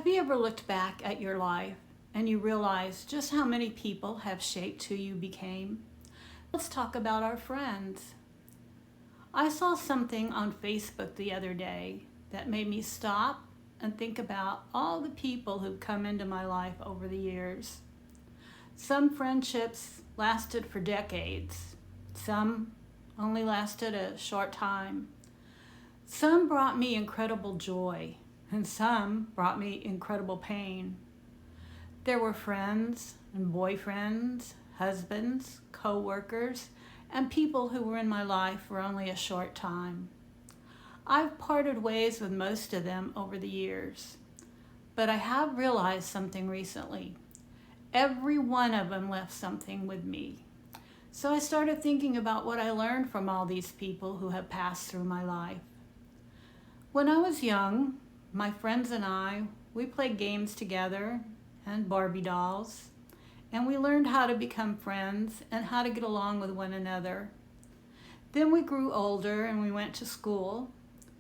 Have you ever looked back at your life and you realize just how many people have shaped who you became? Let's talk about our friends. I saw something on Facebook the other day that made me stop and think about all the people who've come into my life over the years. Some friendships lasted for decades. Some only lasted a short time. Some brought me incredible joy, and some brought me incredible pain. There were friends and boyfriends, husbands, coworkers, and people who were in my life for only a short time. I've parted ways with most of them over the years, but I have realized something recently. Every one of them left something with me. So I started thinking about what I learned from all these people who have passed through my life. When I was young, my friends and we played games together and Barbie dolls, and we learned how to become friends and how to get along with one another. Then we grew older and we went to school,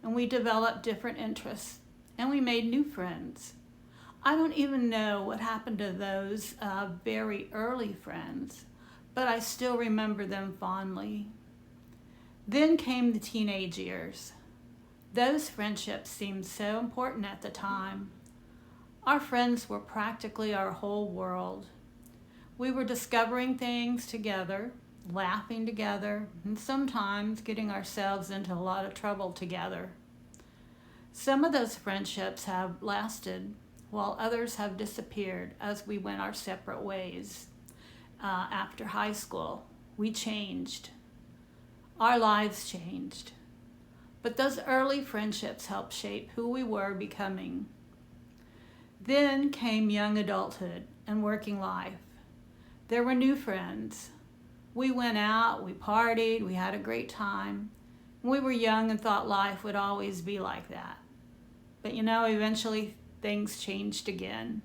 and we developed different interests, and we made new friends. I don't even know what happened to those very early friends, but I still remember them fondly. Then came the teenage years. Those friendships seemed so important at the time. Our friends were practically our whole world. We were discovering things together, laughing together, and sometimes getting ourselves into a lot of trouble together. Some of those friendships have lasted, while others have disappeared as we went our separate ways. After high school, we changed. Our lives changed. But those early friendships helped shape who we were becoming. Then came young adulthood and working life. There were new friends. We went out, we partied, we had a great time. We were young and thought life would always be like that. But eventually things changed again.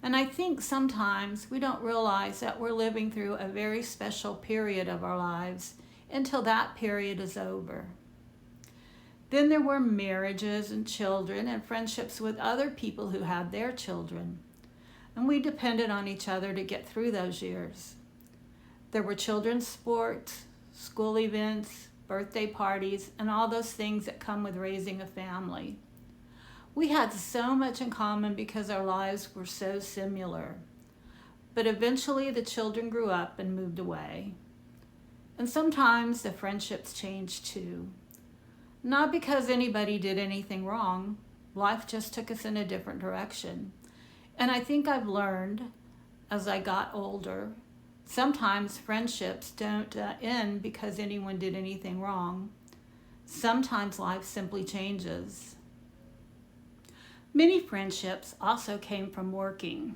And I think sometimes we don't realize that we're living through a very special period of our lives until that period is over. Then there were marriages and children and friendships with other people who had their children. And we depended on each other to get through those years. There were children's sports, school events, birthday parties, and all those things that come with raising a family. We had so much in common because our lives were so similar. But eventually the children grew up and moved away. And sometimes the friendships changed too. Not because anybody did anything wrong. Life just took us in a different direction. And I think I've learned as I got older, sometimes friendships don't end because anyone did anything wrong. Sometimes life simply changes. Many friendships also came from working.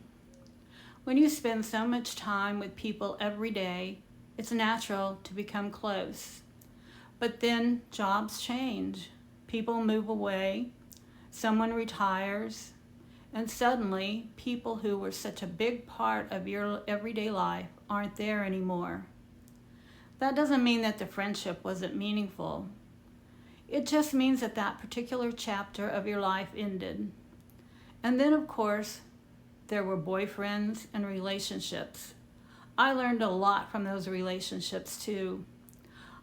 When you spend so much time with people every day, it's natural to become close. But then jobs change, people move away, someone retires, and suddenly people who were such a big part of your everyday life aren't there anymore. That doesn't mean that the friendship wasn't meaningful. It just means that that particular chapter of your life ended. And then, of course, there were boyfriends and relationships. I learned a lot from those relationships too.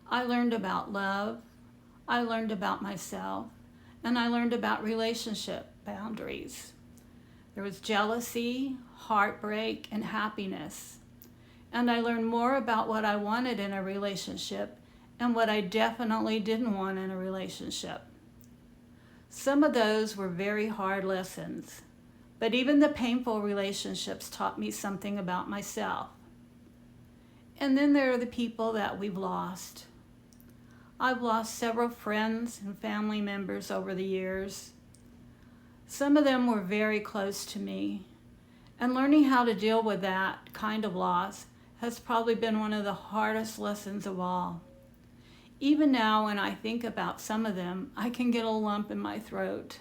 I learned about love, I learned about myself, and I learned about relationship boundaries. There was jealousy, heartbreak, and happiness. And I learned more about what I wanted in a relationship and what I definitely didn't want in a relationship. Some of those were very hard lessons, but even the painful relationships taught me something about myself. And then there are the people that we've lost. I've lost several friends and family members over the years. Some of them were very close to me, and learning how to deal with that kind of loss has probably been one of the hardest lessons of all. Even now, when I think about some of them, I can get a lump in my throat.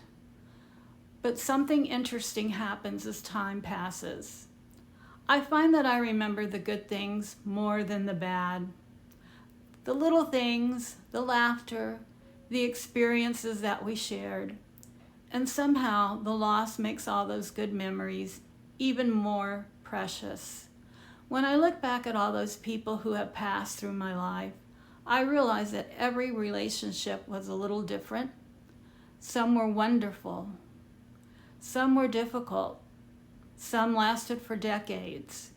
But something interesting happens as time passes. I find that I remember the good things more than the bad. The little things, the laughter, the experiences that we shared. And somehow the loss makes all those good memories even more precious. When I look back at all those people who have passed through my life, I realize that every relationship was a little different. Some were wonderful. Some were difficult. Some lasted for decades.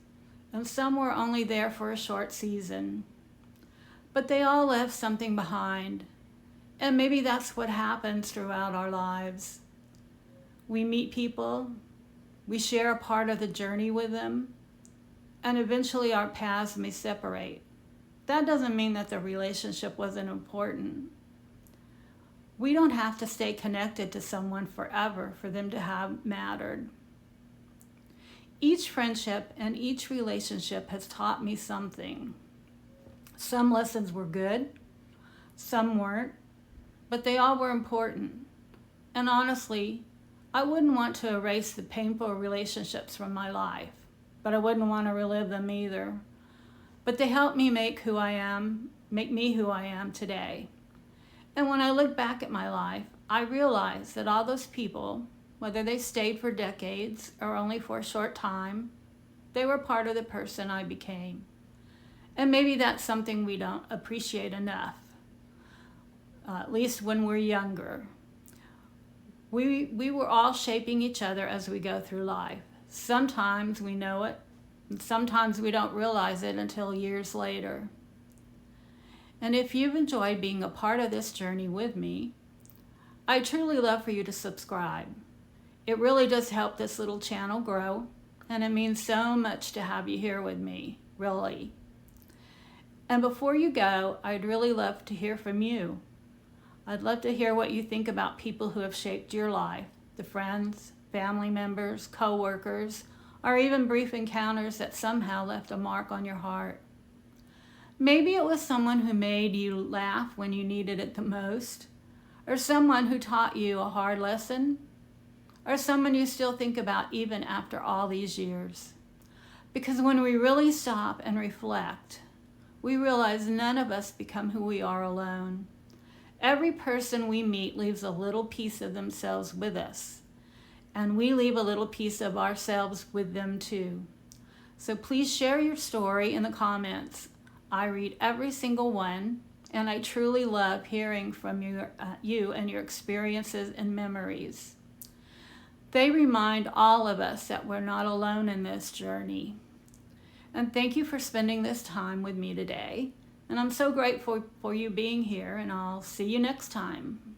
And some were only there for a short season. But they all left something behind. And maybe that's what happens throughout our lives. We meet people, we share a part of the journey with them, and eventually our paths may separate. That doesn't mean that the relationship wasn't important. We don't have to stay connected to someone forever for them to have mattered. Each friendship and each relationship has taught me something. Some lessons were good, some weren't, but they all were important. And honestly, I wouldn't want to erase the painful relationships from my life, but I wouldn't want to relive them either. But they helped me make me who I am today. And when I look back at my life, I realize that all those people, whether they stayed for decades or only for a short time, they were part of the person I became. And maybe that's something we don't appreciate enough, at least when we're younger. We were all shaping each other as we go through life. Sometimes we know it, and sometimes we don't realize it until years later. And if you've enjoyed being a part of this journey with me, I'd truly love for you to subscribe. It really does help this little channel grow, and it means so much to have you here with me, really. And before you go, I'd really love to hear from you. I'd love to hear what you think about people who have shaped your life, the friends, family members, coworkers, or even brief encounters that somehow left a mark on your heart. Maybe it was someone who made you laugh when you needed it the most, or someone who taught you a hard lesson, or someone you still think about even after all these years. Because when we really stop and reflect, we realize none of us become who we are alone. Every person we meet leaves a little piece of themselves with us, and we leave a little piece of ourselves with them too. So please share your story in the comments. I read every single one, and I truly love hearing from you and your experiences and memories. They remind all of us that we're not alone in this journey. And thank you for spending this time with me today. And I'm so grateful for you being here, and I'll see you next time.